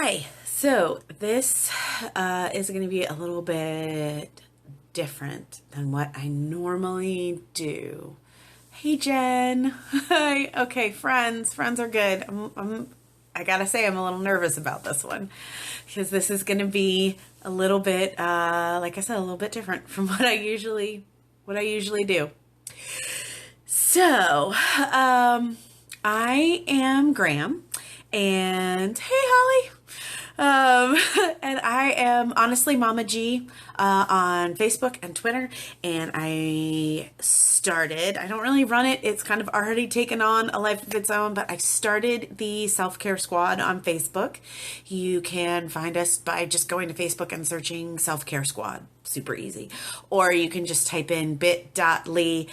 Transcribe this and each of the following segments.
Hi. So this is going to be a little bit different than what I normally do. Hey, Jen. Hi. Okay, friends. Friends are good. I gotta say, I'm a little nervous about this one because this is going to be a little bit, like I said, a little bit different from what I usually do. So, I am Graham, and hey, Holly. And I am honestly Mama G on Facebook and Twitter. And I don't really run it. It's kind of already taken on a life of its own, but I started the Self-Care Squad on Facebook. You can find us by just going to Facebook and searching Self-Care Squad. Super easy. Or you can just type in bit.ly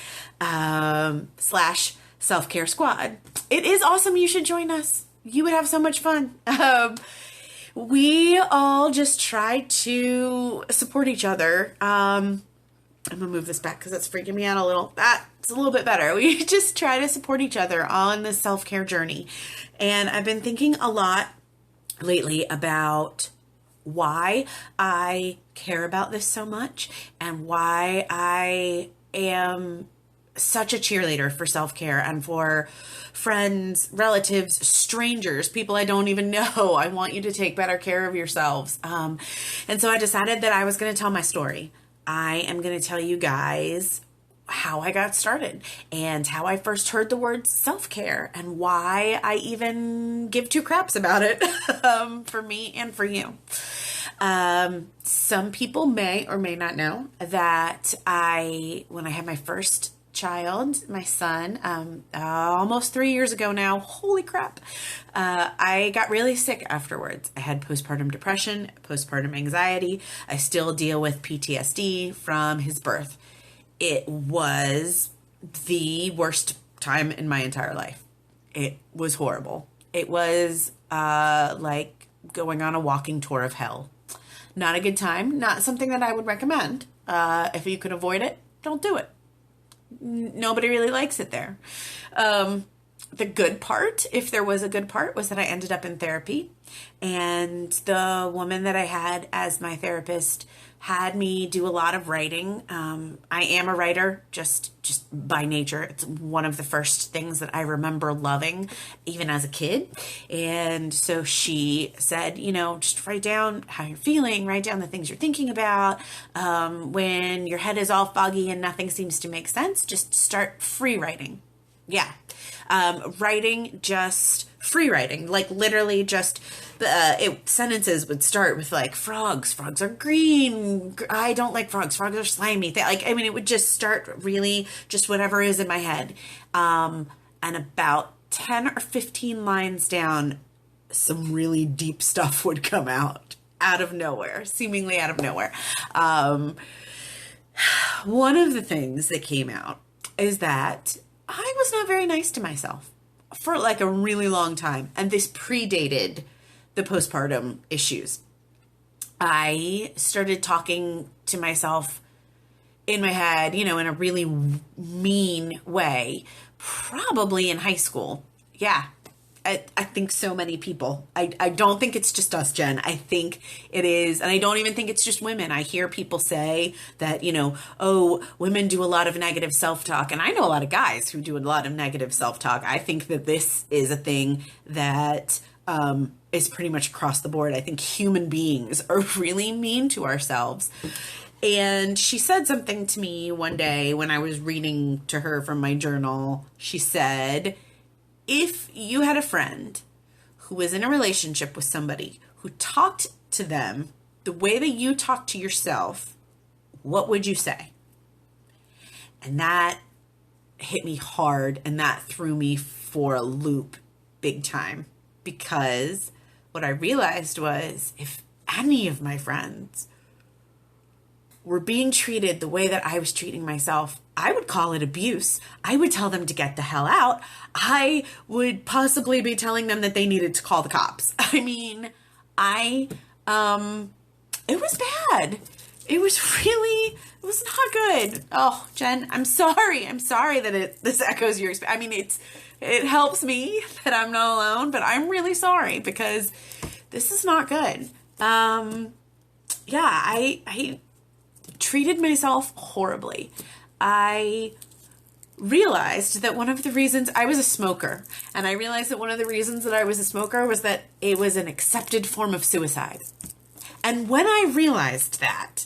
slash Self-Care Squad. It is awesome. You should join us. You would have so much fun. We all just try to support each other. I'm gonna move this back because that's freaking me out a little. That's a little bit better. We just try to support each other on this self-care journey. And I've been thinking a lot lately about why I care about this so much and why I am such a cheerleader for self-care and for friends, relatives, strangers, people I don't even know. I want you to take better care of yourselves. And so I decided that I was going to tell my story. I am going to tell you guys how I got started and how I first heard the word self-care and why I even give two craps about it for me and for you. Some people may or may not know that when I had my first child, my son, almost 3 years ago now. Holy crap. I got really sick afterwards. I had postpartum depression, postpartum anxiety. I still deal with PTSD from his birth. It was the worst time in my entire life. It was horrible. It was like going on a walking tour of hell. Not a good time. Not something that I would recommend. If you can avoid it, don't do it. Nobody really likes it there. The good part, if there was a good part, was that I ended up in therapy. And the woman that I had as my therapist had me do a lot of writing. I am a writer, just by nature. It's one of the first things that I remember loving, even as a kid. And so she said, just write down how you're feeling, write down the things you're thinking about. When your head is all foggy and nothing seems to make sense, just start free writing. Yeah. Free writing, like literally just sentences would start with like frogs are green. I don't like frogs are slimy. It would just start really just whatever is in my head. And about 10 or 15 lines down, some really deep stuff would come out of nowhere, seemingly out of nowhere. One of the things that came out is that I was not very nice to myself for like a really long time. And this predated the postpartum issues. I started talking to myself in my head, in a really mean way, probably in high school. Yeah. I think so many people. I don't think it's just us, Jen. I think it is. And I don't even think it's just women. I hear people say that, women do a lot of negative self-talk. And I know a lot of guys who do a lot of negative self-talk. I think that this is a thing that is pretty much across the board. I think human beings are really mean to ourselves. And she said something to me one day when I was reading to her from my journal. She said, if you had a friend who was in a relationship with somebody who talked to them the way that you talk to yourself, what would you say? And that hit me hard, and that threw me for a loop big time, because what I realized was if any of my friends were being treated the way that I was treating myself, I would call it abuse. I would tell them to get the hell out. I would possibly be telling them that they needed to call the cops. It was bad. It was not good. Oh, Jen, I'm sorry. I'm sorry that this echoes your experience. It helps me that I'm not alone, but I'm really sorry because this is not good. Yeah, I treated myself horribly. I realized that one of the reasons I was a smoker, and I realized that one of the reasons that I was a smoker was that it was an accepted form of suicide. And when I realized that,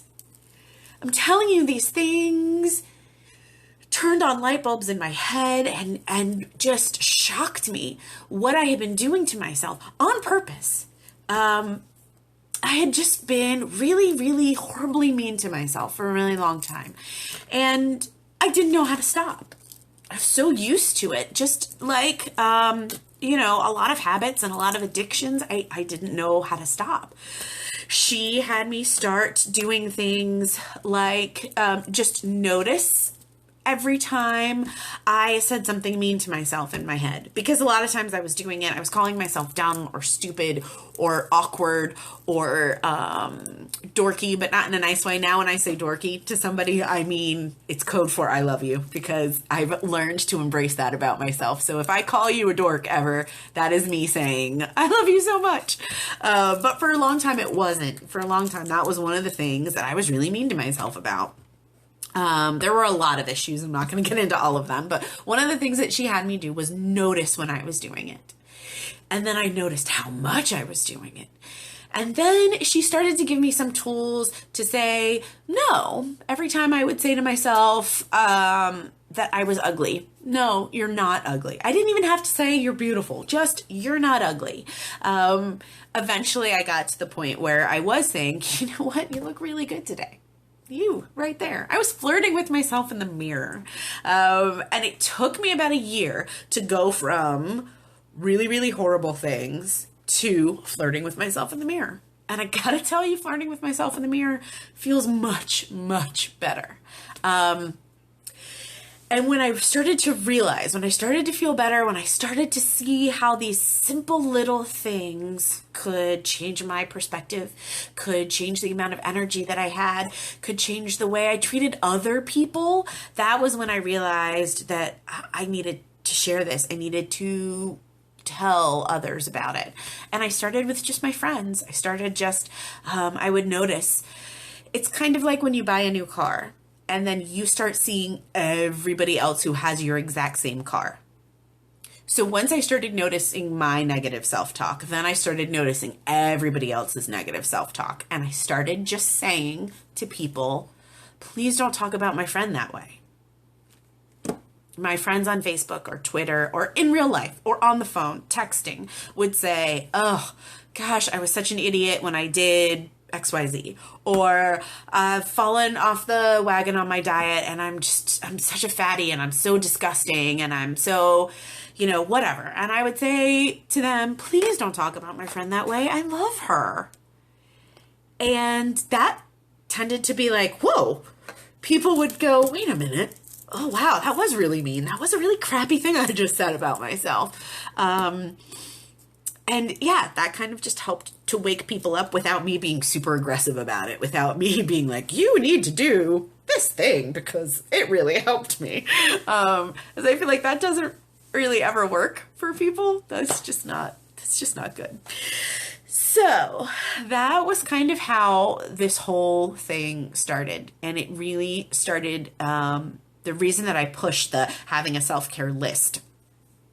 I'm telling you, these things turned on light bulbs in my head and just shocked me what I had been doing to myself on purpose. I had just been really, really horribly mean to myself for a really long time. And I didn't know how to stop. I was so used to it. Just like, you know, a lot of habits and a lot of addictions, I didn't know how to stop. She had me start doing things like just notice every time I said something mean to myself in my head. Because a lot of times I was doing it, I was calling myself dumb or stupid or awkward or dorky, but not in a nice way. Now when I say dorky to somebody, I mean it's code for I love you, because I've learned to embrace that about myself. So if I call you a dork ever, that is me saying I love you so much. But for a long time it wasn't. For a long time that was one of the things that I was really mean to myself about. There were a lot of issues. I'm not going to get into all of them, but one of the things that she had me do was notice when I was doing it. And then I noticed how much I was doing it. And then she started to give me some tools to say no. Every time I would say to myself, that I was ugly. No, you're not ugly. I didn't even have to say you're beautiful. Just, you're not ugly. Eventually I got to the point where I was saying, you know what? You look really good today. You right there. I was flirting with myself in the mirror. And it took me about a year to go from really, really horrible things to flirting with myself in the mirror. And I gotta tell you, flirting with myself in the mirror feels much, much better. And when I started to realize, when I started to feel better, when I started to see how these simple little things could change my perspective, could change the amount of energy that I had, could change the way I treated other people, that was when I realized that I needed to share this. I needed to tell others about it. And I started with just my friends. I started just, I would notice. It's kind of like when you buy a new car. And then you start seeing everybody else who has your exact same car. So once I started noticing my negative self-talk, then I started noticing everybody else's negative self-talk. And I started just saying to people, please don't talk about my friend that way. My friends on Facebook or Twitter or in real life or on the phone, texting, would say, oh, gosh, I was such an idiot when I did XYZ, or I've fallen off the wagon on my diet and I'm such a fatty and I'm so disgusting and I'm so, you know, whatever. And I would say to them, please don't talk about my friend that way. I love her. And that tended to be like, whoa, people would go, wait a minute. Oh, wow, that was really mean. That was a really crappy thing I just said about myself. And yeah, that kind of just helped to wake people up without me being super aggressive about it, without me being like, you need to do this thing because it really helped me. As I feel like that doesn't really ever work for people. That's just not good. So that was kind of how this whole thing started. And it really started, the reason that I pushed the having a self-care list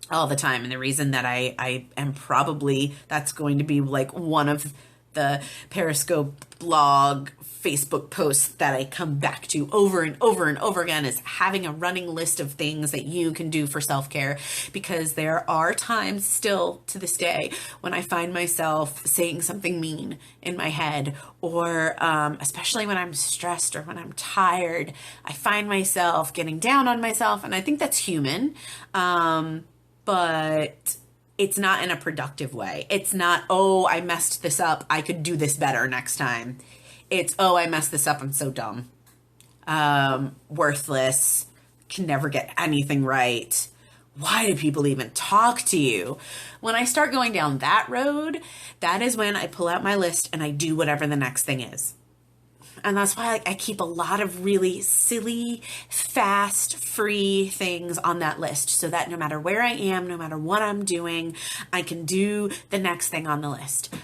all the time. And the reason that I am probably, that's going to be like one of the Periscope blog, Facebook posts that I come back to over and over and over again, is having a running list of things that you can do for self-care. Because there are times still to this day when I find myself saying something mean in my head, or especially when I'm stressed or when I'm tired, I find myself getting down on myself. And I think that's human. But it's not in a productive way. It's not, oh, I messed this up, I could do this better next time. It's, oh, I messed this up, I'm so dumb. Worthless, can never get anything right. Why do people even talk to you? When I start going down that road, that is when I pull out my list and I do whatever the next thing is. And that's why I keep a lot of really silly, fast, free things on that list so that no matter where I am, no matter what I'm doing, I can do the next thing on the list.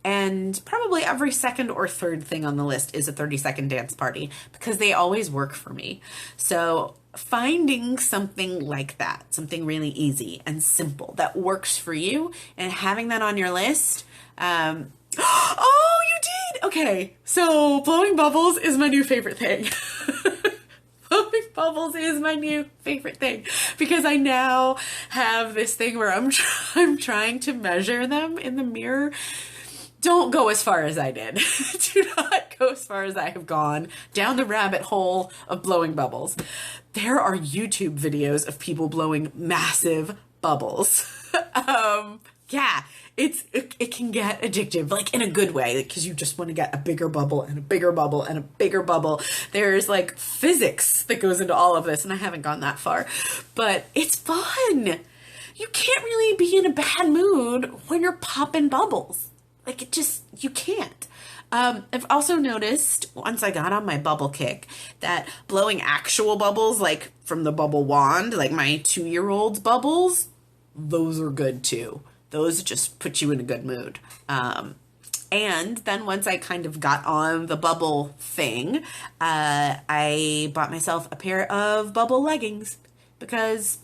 And probably every second or third thing on the list is a 30-second dance party because they always work for me. So finding something like that, something really easy and simple that works for you and having that on your list. Oh, you did? Okay. So blowing bubbles is my new favorite thing. Blowing bubbles is my new favorite thing because I now have this thing where I'm trying to measure them in the mirror. Don't go as far as I did. Do not go as far as I have gone down the rabbit hole of blowing bubbles. There are YouTube videos of people blowing massive bubbles. Yeah, it can get addictive, like in a good way, because you just want to get a bigger bubble and a bigger bubble and a bigger bubble. There's like physics that goes into all of this, and I haven't gone that far, but it's fun. You can't really be in a bad mood when you're popping bubbles. Like you can't. I've also noticed once I got on my bubble kick that blowing actual bubbles, like from the bubble wand, like my 2-year-old's bubbles, those are good too. Those just put you in a good mood. And then once I kind of got on the bubble thing, I bought myself a pair of bubble leggings because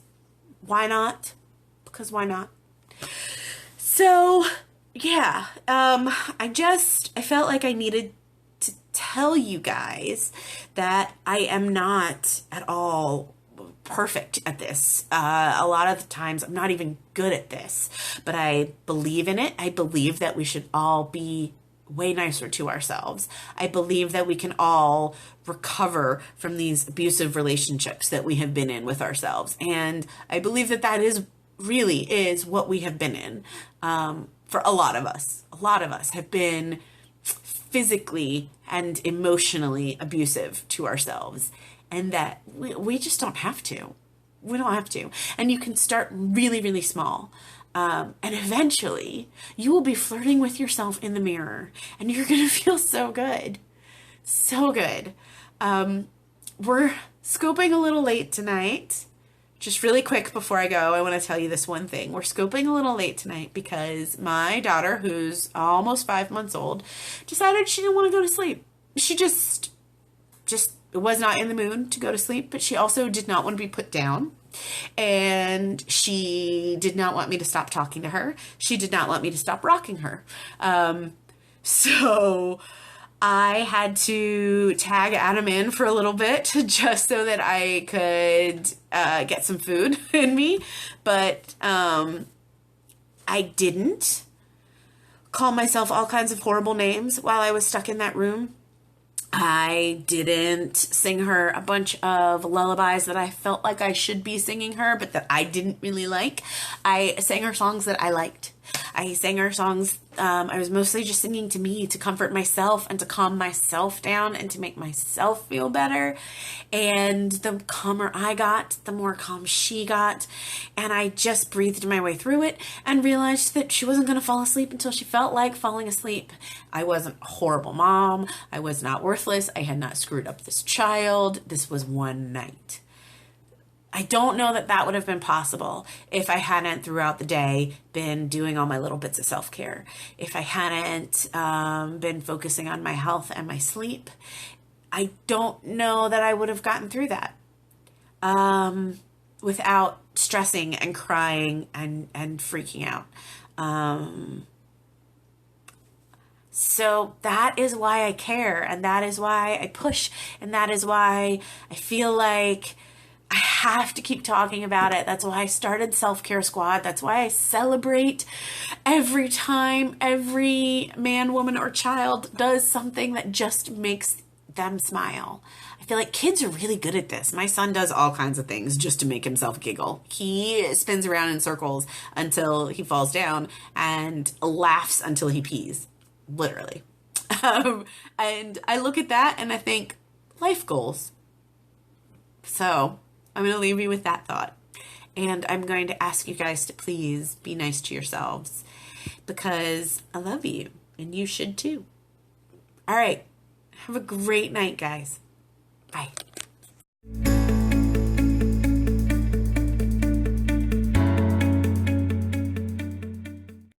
why not? Because why not? So yeah, I felt like I needed to tell you guys that I am not at all perfect at this. A lot of the times I'm not even good at this, but I believe in it. I believe that we should all be way nicer to ourselves. I believe that we can all recover from these abusive relationships that we have been in with ourselves. And I believe that that is what we have been in. For a lot of us have been physically and emotionally abusive to ourselves, and that we just don't have to. We don't have to. And you can start really, really small. And eventually you will be flirting with yourself in the mirror and you're going to feel so good. So good. We're scoping a little late tonight. Just really quick before I go, I want to tell you this one thing. We're scoping a little late tonight because my daughter, who's almost 5 months old, decided she didn't want to go to sleep. She just was not in the mood to go to sleep, but she also did not want to be put down. And she did not want me to stop talking to her. She did not want me to stop rocking her. So I had to tag Adam in for a little bit just so that I could get some food in me. But I didn't call myself all kinds of horrible names while I was stuck in that room. I didn't sing her a bunch of lullabies that I felt like I should be singing her, but that I didn't really like. I sang her songs that I liked. I sang her songs. I was mostly just singing to me to comfort myself and to calm myself down and to make myself feel better. And the calmer I got, the more calm she got. And I just breathed my way through it and realized that she wasn't going to fall asleep until she felt like falling asleep. I wasn't a horrible mom. I was not worthless. I had not screwed up this child. This was one night. I don't know that that would have been possible if I hadn't throughout the day been doing all my little bits of self-care. If I hadn't been focusing on my health and my sleep, I don't know that I would have gotten through that without stressing and crying and freaking out. So that is why I care, and that is why I push, and that is why I feel like I have to keep talking about it. That's why I started Self-Care Squad. That's why I celebrate every time every man, woman, or child does something that just makes them smile. I feel like kids are really good at this. My son does all kinds of things just to make himself giggle. He spins around in circles until he falls down and laughs until he pees. Literally. And I look at that and I think, life goals. So I'm going to leave you with that thought. And I'm going to ask you guys to please be nice to yourselves because I love you and you should too. All right. Have a great night, guys. Bye.